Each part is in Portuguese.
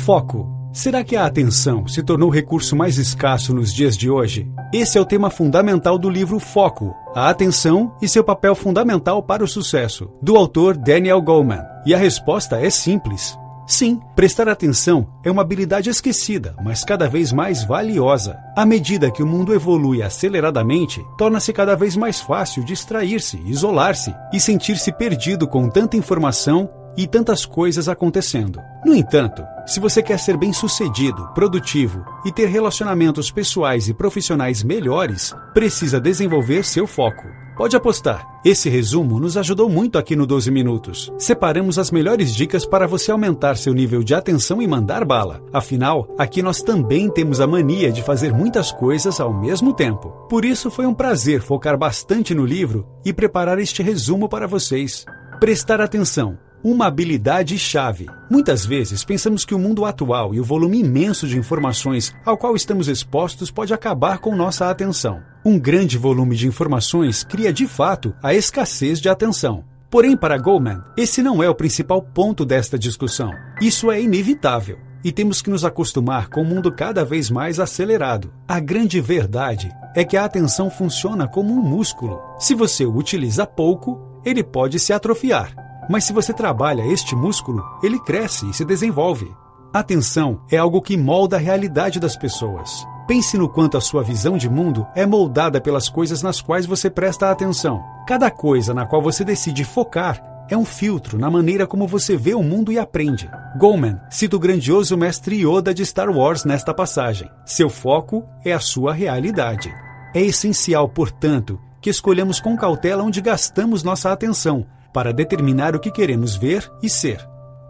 Foco. Será que a atenção se tornou o recurso mais escasso nos dias de hoje? Esse é o tema fundamental do livro Foco, a atenção e seu papel fundamental para o sucesso, do autor Daniel Goleman. E a resposta é simples. Sim, prestar atenção é uma habilidade esquecida, mas cada vez mais valiosa. À medida que o mundo evolui aceleradamente, torna-se cada vez mais fácil distrair-se, isolar-se e sentir-se perdido com tanta informação e tantas coisas acontecendo. No entanto, se você quer ser bem-sucedido, produtivo e ter relacionamentos pessoais e profissionais melhores, precisa desenvolver seu foco. Pode apostar, esse resumo nos ajudou muito aqui no 12 Minutos. Separamos as melhores dicas para você aumentar seu nível de atenção e mandar bala. Afinal, aqui nós também temos a mania de fazer muitas coisas ao mesmo tempo. Por isso foi um prazer focar bastante no livro e preparar este resumo para vocês. Prestar atenção. Uma habilidade-chave. Muitas vezes pensamos que o mundo atual e o volume imenso de informações ao qual estamos expostos pode acabar com nossa atenção. Um grande volume de informações cria de fato a escassez de atenção. Porém, para Goleman, esse não é o principal ponto desta discussão. Isso é inevitável e temos que nos acostumar com um mundo cada vez mais acelerado. A grande verdade é que a atenção funciona como um músculo. Se você o utiliza pouco, ele pode se atrofiar. Mas se você trabalha este músculo, ele cresce e se desenvolve. Atenção é algo que molda a realidade das pessoas. Pense no quanto a sua visão de mundo é moldada pelas coisas nas quais você presta atenção. Cada coisa na qual você decide focar é um filtro na maneira como você vê o mundo e aprende. Goleman cita o grandioso mestre Yoda de Star Wars nesta passagem. Seu foco é a sua realidade. É essencial, portanto, que escolhamos com cautela onde gastamos nossa atenção, para determinar o que queremos ver e ser.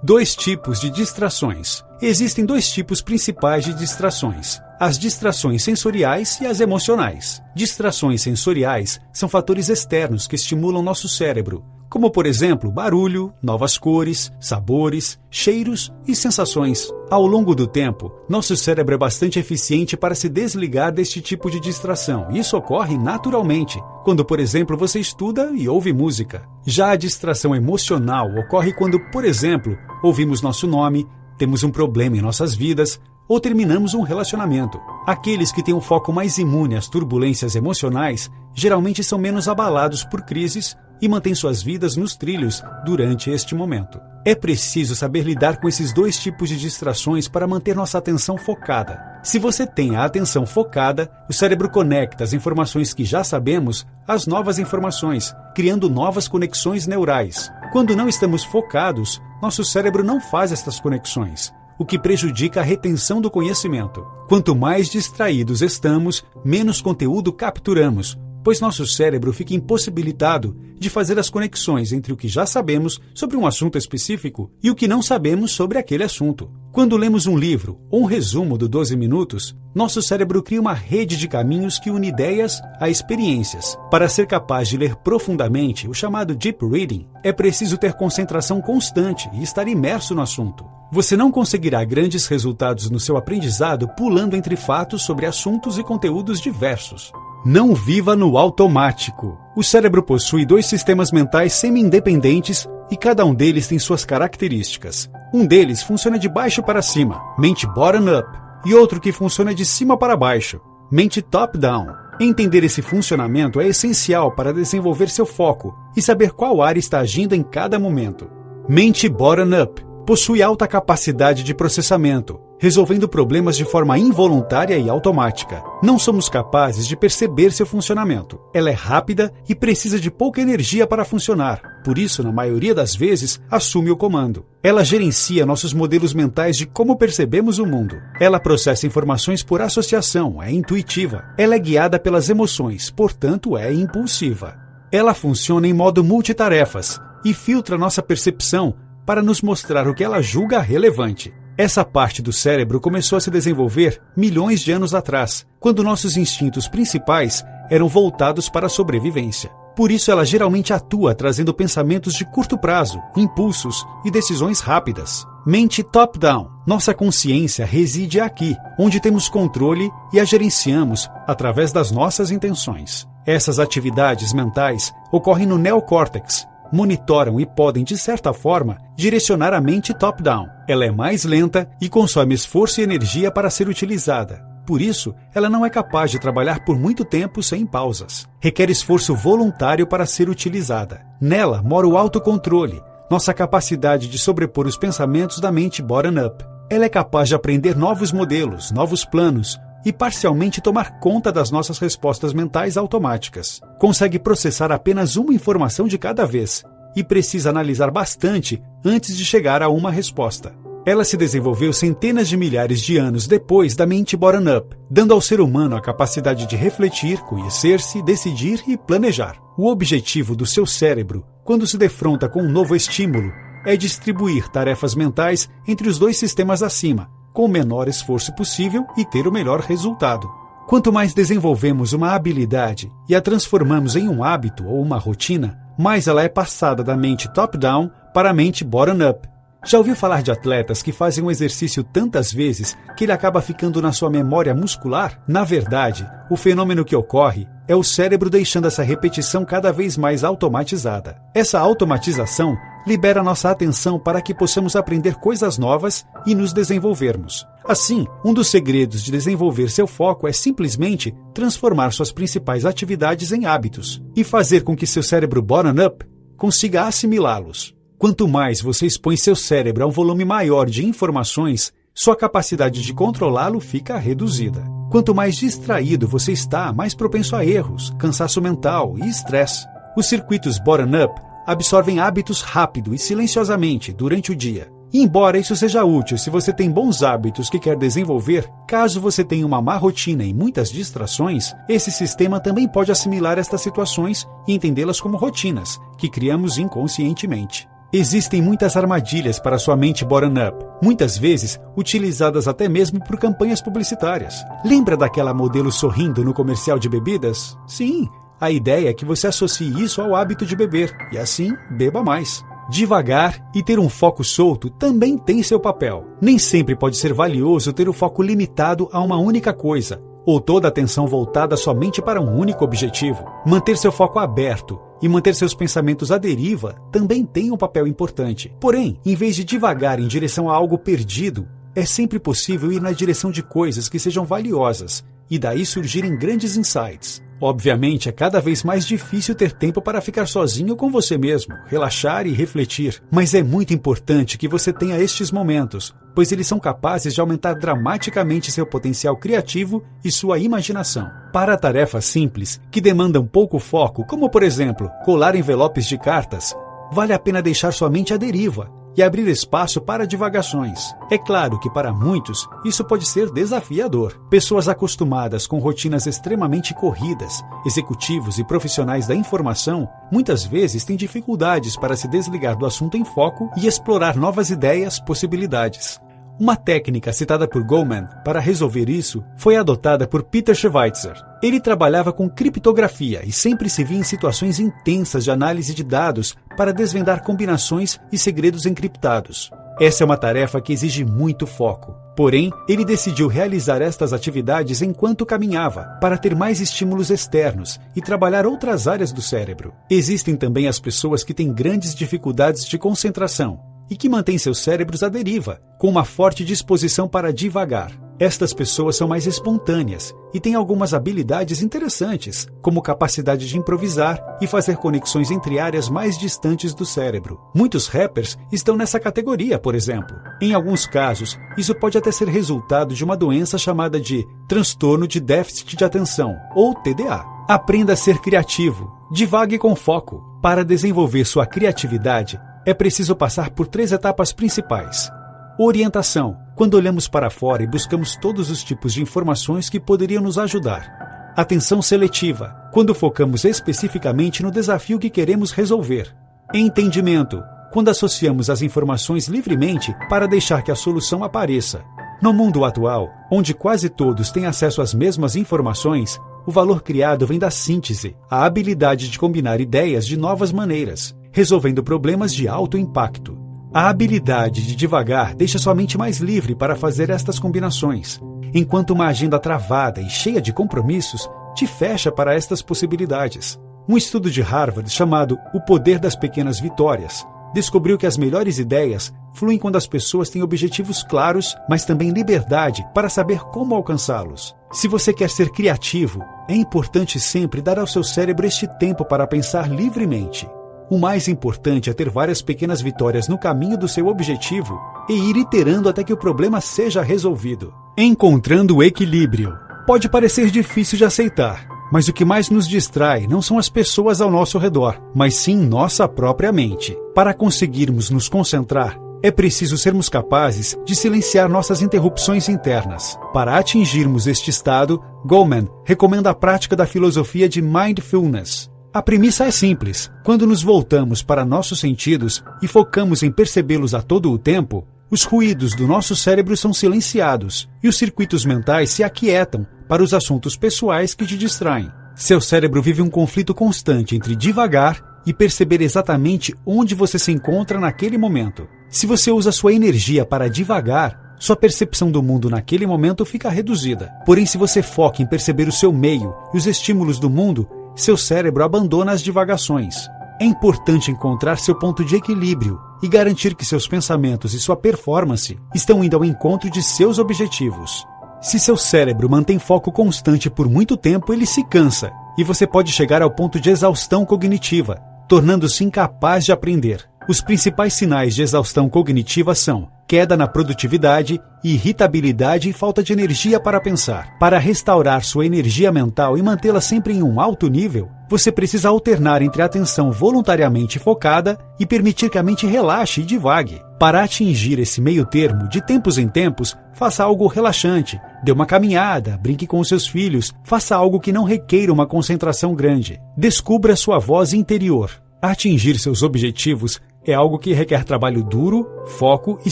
2 tipos de distrações. Existem 2 tipos principais de distrações: as distrações sensoriais e as emocionais. Distrações sensoriais são fatores externos que estimulam nosso cérebro, como por exemplo barulho, novas cores, sabores, cheiros e sensações. Ao longo do tempo, nosso cérebro é bastante eficiente para se desligar deste tipo de distração. Isso ocorre naturalmente, quando, por exemplo, você estuda e ouve música. Já a distração emocional ocorre quando, por exemplo, ouvimos nosso nome, temos um problema em nossas vidas ou terminamos um relacionamento. Aqueles que têm um foco mais imune às turbulências emocionais geralmente são menos abalados por crises e mantêm suas vidas nos trilhos durante este momento. É preciso saber lidar com esses 2 tipos de distrações para manter nossa atenção focada. Se você tem a atenção focada, o cérebro conecta as informações que já sabemos às novas informações, criando novas conexões neurais. Quando não estamos focados, nosso cérebro não faz estas conexões, o que prejudica a retenção do conhecimento. Quanto mais distraídos estamos, menos conteúdo capturamos, pois nosso cérebro fica impossibilitado de fazer as conexões entre o que já sabemos sobre um assunto específico e o que não sabemos sobre aquele assunto. Quando lemos um livro ou um resumo do 12 Minutos, nosso cérebro cria uma rede de caminhos que une ideias a experiências. Para ser capaz de ler profundamente, o chamado Deep Reading, é preciso ter concentração constante e estar imerso no assunto. Você não conseguirá grandes resultados no seu aprendizado pulando entre fatos sobre assuntos e conteúdos diversos. Não viva no automático. O cérebro possui 2 sistemas mentais semi-independentes e cada um deles tem suas características. Um deles funciona de baixo para cima, mente bottom-up, e outro que funciona de cima para baixo, mente top-down. Entender esse funcionamento é essencial para desenvolver seu foco e saber qual área está agindo em cada momento. Mente bottom-up possui alta capacidade de processamento, resolvendo problemas de forma involuntária e automática. Não somos capazes de perceber seu funcionamento. Ela é rápida e precisa de pouca energia para funcionar. Por isso, na maioria das vezes, assume o comando. Ela gerencia nossos modelos mentais de como percebemos o mundo. Ela processa informações por associação, é intuitiva. Ela é guiada pelas emoções, portanto, é impulsiva. Ela funciona em modo multitarefas e filtra nossa percepção para nos mostrar o que ela julga relevante. Essa parte do cérebro começou a se desenvolver milhões de anos atrás, quando nossos instintos principais eram voltados para a sobrevivência. Por isso ela geralmente atua trazendo pensamentos de curto prazo, impulsos e decisões rápidas. Mente top-down. Nossa consciência reside aqui, onde temos controle e a gerenciamos através das nossas intenções. Essas atividades mentais ocorrem no neocórtex, monitoram e podem, de certa forma, direcionar a mente top-down. Ela é mais lenta e consome esforço e energia para ser utilizada. Por isso, ela não é capaz de trabalhar por muito tempo sem pausas. Requer esforço voluntário para ser utilizada. Nela mora o autocontrole, nossa capacidade de sobrepor os pensamentos da mente bottom-up. Ela é capaz de aprender novos modelos, novos planos e parcialmente tomar conta das nossas respostas mentais automáticas. Consegue processar apenas uma informação de cada vez e precisa analisar bastante antes de chegar a uma resposta. Ela se desenvolveu centenas de milhares de anos depois da mente bottom-up, dando ao ser humano a capacidade de refletir, conhecer-se, decidir e planejar. O objetivo do seu cérebro, quando se defronta com um novo estímulo, é distribuir tarefas mentais entre os dois sistemas acima, com o menor esforço possível e ter o melhor resultado. Quanto mais desenvolvemos uma habilidade e a transformamos em um hábito ou uma rotina, mais ela é passada da mente top-down para a mente bottom-up. Já ouviu falar de atletas que fazem um exercício tantas vezes que ele acaba ficando na sua memória muscular? Na verdade, o fenômeno que ocorre é o cérebro deixando essa repetição cada vez mais automatizada. Essa automatização libera nossa atenção para que possamos aprender coisas novas e nos desenvolvermos. Assim, um dos segredos de desenvolver seu foco é simplesmente transformar suas principais atividades em hábitos e fazer com que seu cérebro bottom-up consiga assimilá-los. Quanto mais você expõe seu cérebro a um volume maior de informações, sua capacidade de controlá-lo fica reduzida. Quanto mais distraído você está, mais propenso a erros, cansaço mental e estresse. Os circuitos bottom-up absorvem hábitos rápido e silenciosamente durante o dia. E embora isso seja útil se você tem bons hábitos que quer desenvolver, caso você tenha uma má rotina e muitas distrações, esse sistema também pode assimilar estas situações e entendê-las como rotinas, que criamos inconscientemente. Existem muitas armadilhas para sua mente bottom-up, muitas vezes utilizadas até mesmo por campanhas publicitárias. Lembra daquela modelo sorrindo no comercial de bebidas? Sim, a ideia é que você associe isso ao hábito de beber, e assim, beba mais. Devagar e ter um foco solto também tem seu papel. Nem sempre pode ser valioso ter o foco limitado a uma única coisa, ou toda a atenção voltada somente para um único objetivo. Manter seu foco aberto e manter seus pensamentos à deriva também tem um papel importante. Porém, em vez de divagar em direção a algo perdido, é sempre possível ir na direção de coisas que sejam valiosas e daí surgirem grandes insights. Obviamente, é cada vez mais difícil ter tempo para ficar sozinho com você mesmo, relaxar e refletir. Mas é muito importante que você tenha estes momentos, pois eles são capazes de aumentar dramaticamente seu potencial criativo e sua imaginação. Para tarefas simples, que demandam pouco foco, como por exemplo, colar envelopes de cartas, vale a pena deixar sua mente à deriva e abrir espaço para divagações. É claro que para muitos isso pode ser desafiador. Pessoas acostumadas com rotinas extremamente corridas, executivos e profissionais da informação, muitas vezes têm dificuldades para se desligar do assunto em foco e explorar novas ideias, possibilidades. Uma técnica citada por Goleman para resolver isso foi adotada por Peter Schweitzer. Ele trabalhava com criptografia e sempre se via em situações intensas de análise de dados para desvendar combinações e segredos encriptados. Essa é uma tarefa que exige muito foco. Porém, ele decidiu realizar estas atividades enquanto caminhava, para ter mais estímulos externos e trabalhar outras áreas do cérebro. Existem também as pessoas que têm grandes dificuldades de concentração e que mantêm seus cérebros à deriva, com uma forte disposição para divagar. Estas pessoas são mais espontâneas e têm algumas habilidades interessantes, como capacidade de improvisar e fazer conexões entre áreas mais distantes do cérebro. Muitos rappers estão nessa categoria, por exemplo. Em alguns casos, isso pode até ser resultado de uma doença chamada de transtorno de déficit de atenção, ou TDA. Aprenda a ser criativo, divague com foco. Para desenvolver sua criatividade, é preciso passar por 3 etapas principais. Orientação, quando olhamos para fora e buscamos todos os tipos de informações que poderiam nos ajudar. Atenção seletiva, quando focamos especificamente no desafio que queremos resolver. Entendimento, quando associamos as informações livremente para deixar que a solução apareça. No mundo atual, onde quase todos têm acesso às mesmas informações, o valor criado vem da síntese, a habilidade de combinar ideias de novas maneiras, resolvendo problemas de alto impacto. A habilidade de divagar deixa sua mente mais livre para fazer estas combinações, enquanto uma agenda travada e cheia de compromissos te fecha para estas possibilidades. Um estudo de Harvard chamado O Poder das Pequenas Vitórias descobriu que as melhores ideias fluem quando as pessoas têm objetivos claros, mas também liberdade para saber como alcançá-los. Se você quer ser criativo, é importante sempre dar ao seu cérebro este tempo para pensar livremente. O mais importante é ter várias pequenas vitórias no caminho do seu objetivo e ir iterando até que o problema seja resolvido. Encontrando o equilíbrio. Pode parecer difícil de aceitar, mas o que mais nos distrai não são as pessoas ao nosso redor, mas sim nossa própria mente. Para conseguirmos nos concentrar, é preciso sermos capazes de silenciar nossas interrupções internas. Para atingirmos este estado, Goleman recomenda a prática da filosofia de Mindfulness. A premissa é simples. Quando nos voltamos para nossos sentidos e focamos em percebê-los a todo o tempo, os ruídos do nosso cérebro são silenciados e os circuitos mentais se aquietam para os assuntos pessoais que te distraem. Seu cérebro vive um conflito constante entre divagar e perceber exatamente onde você se encontra naquele momento. Se você usa sua energia para divagar, sua percepção do mundo naquele momento fica reduzida. Porém, se você foca em perceber o seu meio e os estímulos do mundo, seu cérebro abandona as divagações. É importante encontrar seu ponto de equilíbrio e garantir que seus pensamentos e sua performance estão indo ao encontro de seus objetivos. Se seu cérebro mantém foco constante por muito tempo, ele se cansa e você pode chegar ao ponto de exaustão cognitiva, tornando-se incapaz de aprender. Os principais sinais de exaustão cognitiva são queda na produtividade, irritabilidade e falta de energia para pensar. Para restaurar sua energia mental e mantê-la sempre em um alto nível, você precisa alternar entre a atenção voluntariamente focada e permitir que a mente relaxe e divague. Para atingir esse meio termo, de tempos em tempos, faça algo relaxante, dê uma caminhada, brinque com os seus filhos, faça algo que não requeira uma concentração grande. Descubra sua voz interior. Atingir seus objetivos é algo que requer trabalho duro, foco e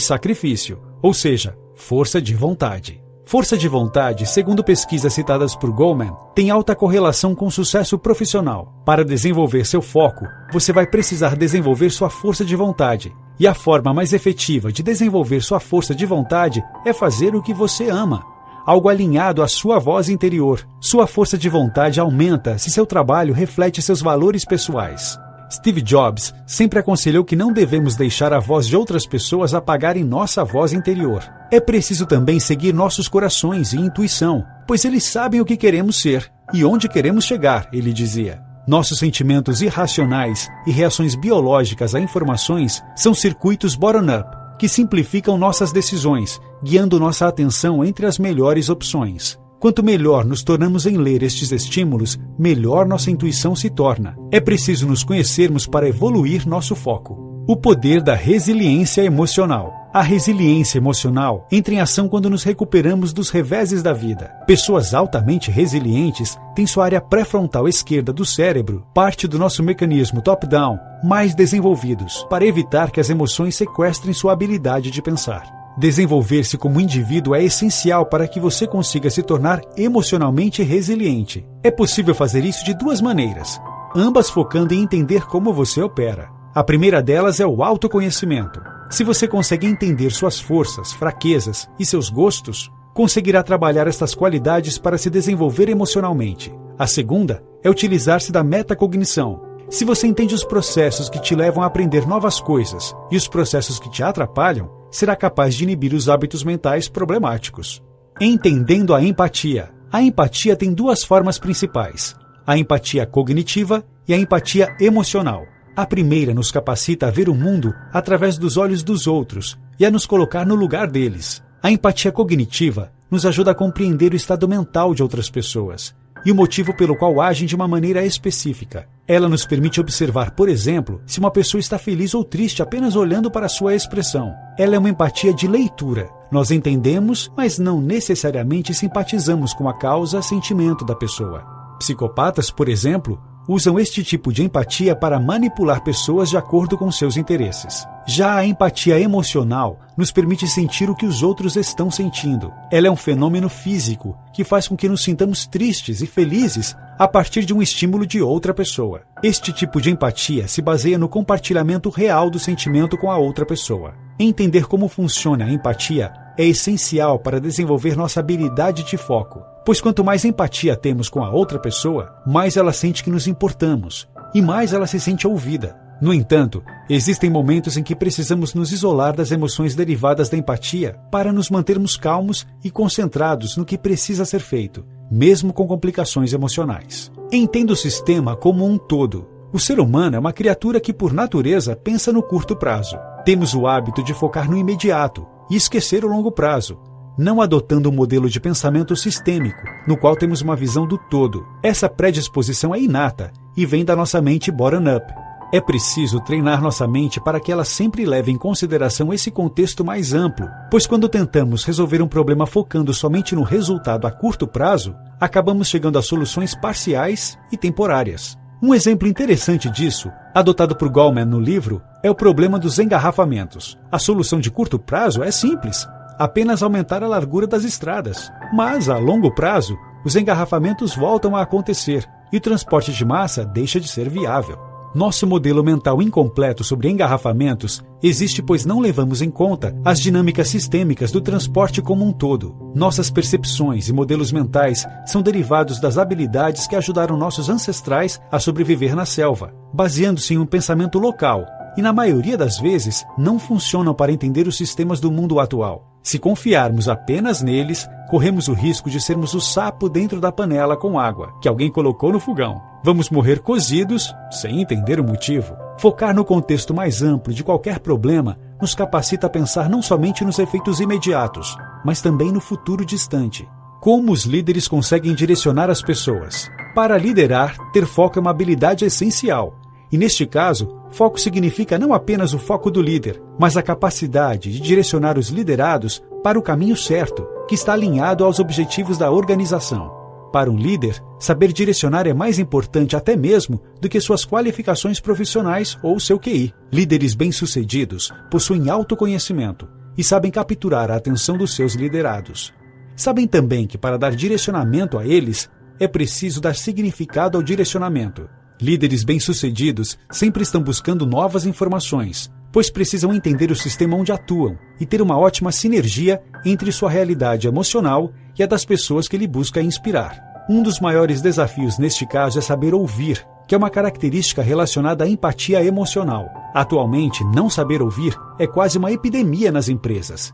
sacrifício, ou seja, força de vontade. Força de vontade, segundo pesquisas citadas por Goleman, tem alta correlação com sucesso profissional. Para desenvolver seu foco, você vai precisar desenvolver sua força de vontade. E a forma mais efetiva de desenvolver sua força de vontade é fazer o que você ama. Algo alinhado à sua voz interior. Sua força de vontade aumenta se seu trabalho reflete seus valores pessoais. Steve Jobs sempre aconselhou que não devemos deixar a voz de outras pessoas apagarem nossa voz interior. É preciso também seguir nossos corações e intuição, pois eles sabem o que queremos ser e onde queremos chegar, ele dizia. Nossos sentimentos irracionais e reações biológicas a informações são circuitos bottom-up, que simplificam nossas decisões, guiando nossa atenção entre as melhores opções. Quanto melhor nos tornamos em ler estes estímulos, melhor nossa intuição se torna. É preciso nos conhecermos para evoluir nosso foco. O poder da resiliência emocional. A resiliência emocional entra em ação quando nos recuperamos dos reveses da vida. Pessoas altamente resilientes têm sua área pré-frontal esquerda do cérebro, parte do nosso mecanismo top-down, mais desenvolvidos, para evitar que as emoções sequestrem sua habilidade de pensar. Desenvolver-se como indivíduo é essencial para que você consiga se tornar emocionalmente resiliente. É possível fazer isso de duas maneiras, ambas focando em entender como você opera. A primeira delas é o autoconhecimento. Se você consegue entender suas forças, fraquezas e seus gostos, conseguirá trabalhar estas qualidades para se desenvolver emocionalmente. A segunda é utilizar-se da metacognição. Se você entende os processos que te levam a aprender novas coisas e os processos que te atrapalham, será capaz de inibir os hábitos mentais problemáticos. Entendendo a empatia. A empatia tem duas formas principais: a empatia cognitiva e a empatia emocional. A primeira nos capacita a ver o mundo através dos olhos dos outros e a nos colocar no lugar deles. A empatia cognitiva nos ajuda a compreender o estado mental de outras pessoas e o motivo pelo qual agem de uma maneira específica. Ela nos permite observar, por exemplo, se uma pessoa está feliz ou triste apenas olhando para sua expressão. Ela é uma empatia de leitura. Nós entendemos, mas não necessariamente simpatizamos com a causa, sentimento da pessoa. Psicopatas, por exemplo, usam este tipo de empatia para manipular pessoas de acordo com seus interesses. Já a empatia emocional nos permite sentir o que os outros estão sentindo. Ela é um fenômeno físico que faz com que nos sintamos tristes e felizes a partir de um estímulo de outra pessoa. Este tipo de empatia se baseia no compartilhamento real do sentimento com a outra pessoa. Entender como funciona a empatia é essencial para desenvolver nossa habilidade de foco, pois quanto mais empatia temos com a outra pessoa, mais ela sente que nos importamos e mais ela se sente ouvida. No entanto, existem momentos em que precisamos nos isolar das emoções derivadas da empatia para nos mantermos calmos e concentrados no que precisa ser feito, mesmo com complicações emocionais. Entenda o sistema como um todo. O ser humano é uma criatura que, por natureza, pensa no curto prazo. Temos o hábito de focar no imediato e esquecer o longo prazo, não adotando um modelo de pensamento sistêmico, no qual temos uma visão do todo. Essa predisposição é inata e vem da nossa mente bottom-up. É preciso treinar nossa mente para que ela sempre leve em consideração esse contexto mais amplo, pois quando tentamos resolver um problema focando somente no resultado a curto prazo, acabamos chegando a soluções parciais e temporárias. Um exemplo interessante disso, adotado por Goleman no livro, é o problema dos engarrafamentos. A solução de curto prazo é simples, apenas aumentar a largura das estradas. Mas, a longo prazo, os engarrafamentos voltam a acontecer e o transporte de massa deixa de ser viável. Nosso modelo mental incompleto sobre engarrafamentos existe pois não levamos em conta as dinâmicas sistêmicas do transporte como um todo. Nossas percepções e modelos mentais são derivados das habilidades que ajudaram nossos ancestrais a sobreviver na selva, baseando-se em um pensamento local, e na maioria das vezes não funcionam para entender os sistemas do mundo atual. Se confiarmos apenas neles, corremos o risco de sermos o sapo dentro da panela com água que alguém colocou no fogão. Vamos morrer cozidos sem entender o motivo. Focar no contexto mais amplo de qualquer problema nos capacita a pensar não somente nos efeitos imediatos, mas também no futuro distante. Como os líderes conseguem direcionar as pessoas? Para liderar, ter foco é uma habilidade essencial. E neste caso, foco significa não apenas o foco do líder, mas a capacidade de direcionar os liderados para o caminho certo, que está alinhado aos objetivos da organização. Para um líder, saber direcionar é mais importante até mesmo do que suas qualificações profissionais ou seu QI. Líderes bem-sucedidos possuem autoconhecimento e sabem capturar a atenção dos seus liderados. Sabem também que para dar direcionamento a eles, é preciso dar significado ao direcionamento. Líderes bem-sucedidos sempre estão buscando novas informações, pois precisam entender o sistema onde atuam e ter uma ótima sinergia entre sua realidade emocional e a das pessoas que ele busca inspirar. Um dos maiores desafios neste caso é saber ouvir, que é uma característica relacionada à empatia emocional. Atualmente, não saber ouvir é quase uma epidemia nas empresas.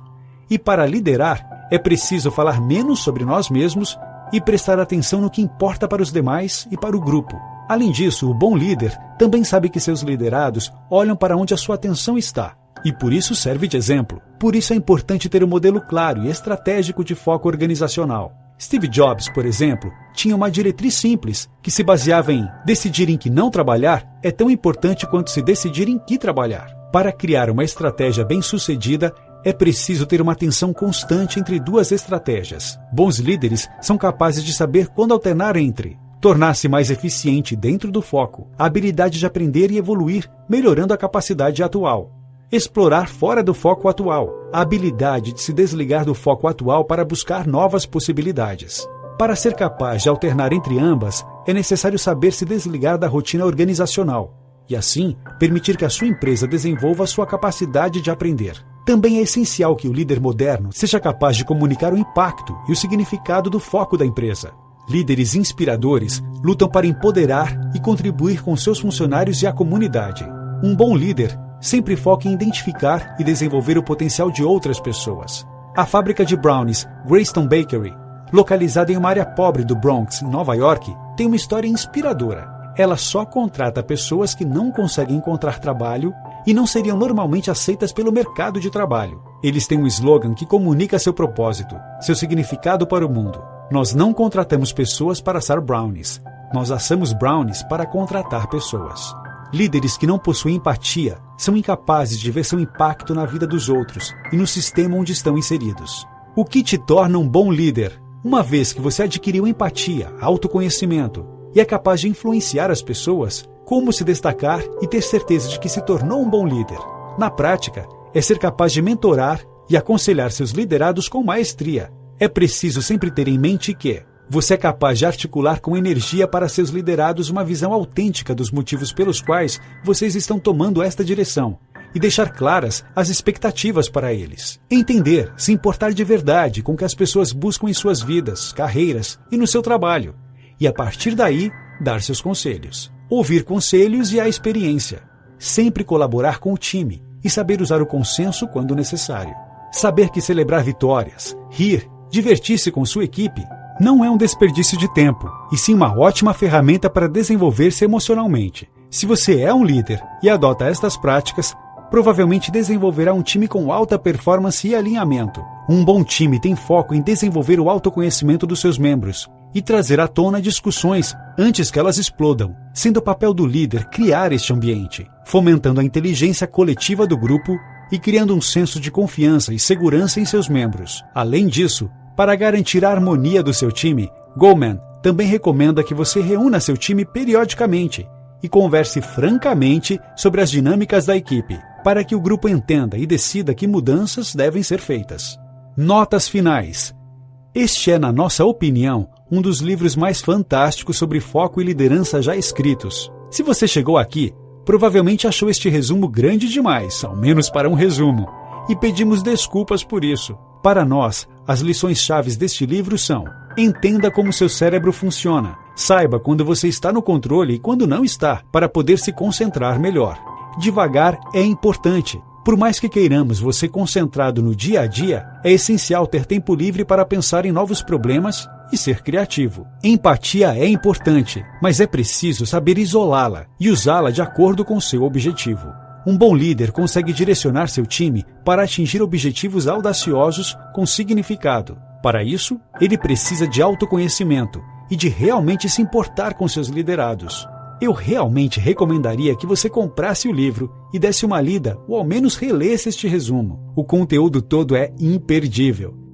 E para liderar, é preciso falar menos sobre nós mesmos e prestar atenção no que importa para os demais e para o grupo. Além disso, o bom líder também sabe que seus liderados olham para onde a sua atenção está, e por isso serve de exemplo. Por isso é importante ter um modelo claro e estratégico de foco organizacional. Steve Jobs, por exemplo, tinha uma diretriz simples, que se baseava em decidir em que não trabalhar é tão importante quanto se decidir em que trabalhar. Para criar uma estratégia bem-sucedida, é preciso ter uma tensão constante entre duas estratégias. Bons líderes são capazes de saber quando alternar entre tornar-se mais eficiente dentro do foco, a habilidade de aprender e evoluir, melhorando a capacidade atual. Explorar fora do foco atual, a habilidade de se desligar do foco atual para buscar novas possibilidades. Para ser capaz de alternar entre ambas, é necessário saber se desligar da rotina organizacional e, assim, permitir que a sua empresa desenvolva a sua capacidade de aprender. Também é essencial que o líder moderno seja capaz de comunicar o impacto e o significado do foco da empresa. Líderes inspiradores lutam para empoderar e contribuir com seus funcionários e a comunidade. Um bom líder sempre foca em identificar e desenvolver o potencial de outras pessoas. A fábrica de brownies Greystone Bakery, localizada em uma área pobre do Bronx, em Nova York, tem uma história inspiradora. Ela só contrata pessoas que não conseguem encontrar trabalho e não seriam normalmente aceitas pelo mercado de trabalho. Eles têm um slogan que comunica seu propósito, seu significado para o mundo. Nós não contratamos pessoas para assar brownies. Nós assamos brownies para contratar pessoas. Líderes que não possuem empatia são incapazes de ver seu impacto na vida dos outros e no sistema onde estão inseridos. O que te torna um bom líder? Uma vez que você adquiriu empatia, autoconhecimento e é capaz de influenciar as pessoas, como se destacar e ter certeza de que se tornou um bom líder? Na prática, é ser capaz de mentorar e aconselhar seus liderados com maestria. É preciso sempre ter em mente que você é capaz de articular com energia para seus liderados uma visão autêntica dos motivos pelos quais vocês estão tomando esta direção e deixar claras as expectativas para eles. Entender, se importar de verdade com o que as pessoas buscam em suas vidas, carreiras e no seu trabalho. E a partir daí, dar seus conselhos. Ouvir conselhos e a experiência. Sempre colaborar com o time e saber usar o consenso quando necessário. Saber que celebrar vitórias, rir, divertir-se com sua equipe não é um desperdício de tempo, e sim uma ótima ferramenta para desenvolver-se emocionalmente. Se você é um líder e adota estas práticas, provavelmente desenvolverá um time com alta performance e alinhamento. Um bom time tem foco em desenvolver o autoconhecimento dos seus membros e trazer à tona discussões antes que elas explodam, sendo o papel do líder criar este ambiente, fomentando a inteligência coletiva do grupo e criando um senso de confiança e segurança em seus membros. Além disso, para garantir a harmonia do seu time, Goleman também recomenda que você reúna seu time periodicamente e converse francamente sobre as dinâmicas da equipe, para que o grupo entenda e decida que mudanças devem ser feitas. Notas finais. Este é, na nossa opinião, um dos livros mais fantásticos sobre foco e liderança já escritos. Se você chegou aqui, provavelmente achou este resumo grande demais, ao menos para um resumo, e pedimos desculpas por isso. Para nós, as lições-chave deste livro são: entenda como seu cérebro funciona, saiba quando você está no controle e quando não está, para poder se concentrar melhor. Devagar é importante. Por mais que queiramos você concentrado no dia a dia, é essencial ter tempo livre para pensar em novos problemas e ser criativo. Empatia é importante, mas é preciso saber isolá-la e usá-la de acordo com seu objetivo. Um bom líder consegue direcionar seu time para atingir objetivos audaciosos com significado. Para isso, ele precisa de autoconhecimento e de realmente se importar com seus liderados. Eu realmente recomendaria que você comprasse o livro e desse uma lida ou ao menos relesse este resumo. O conteúdo todo é imperdível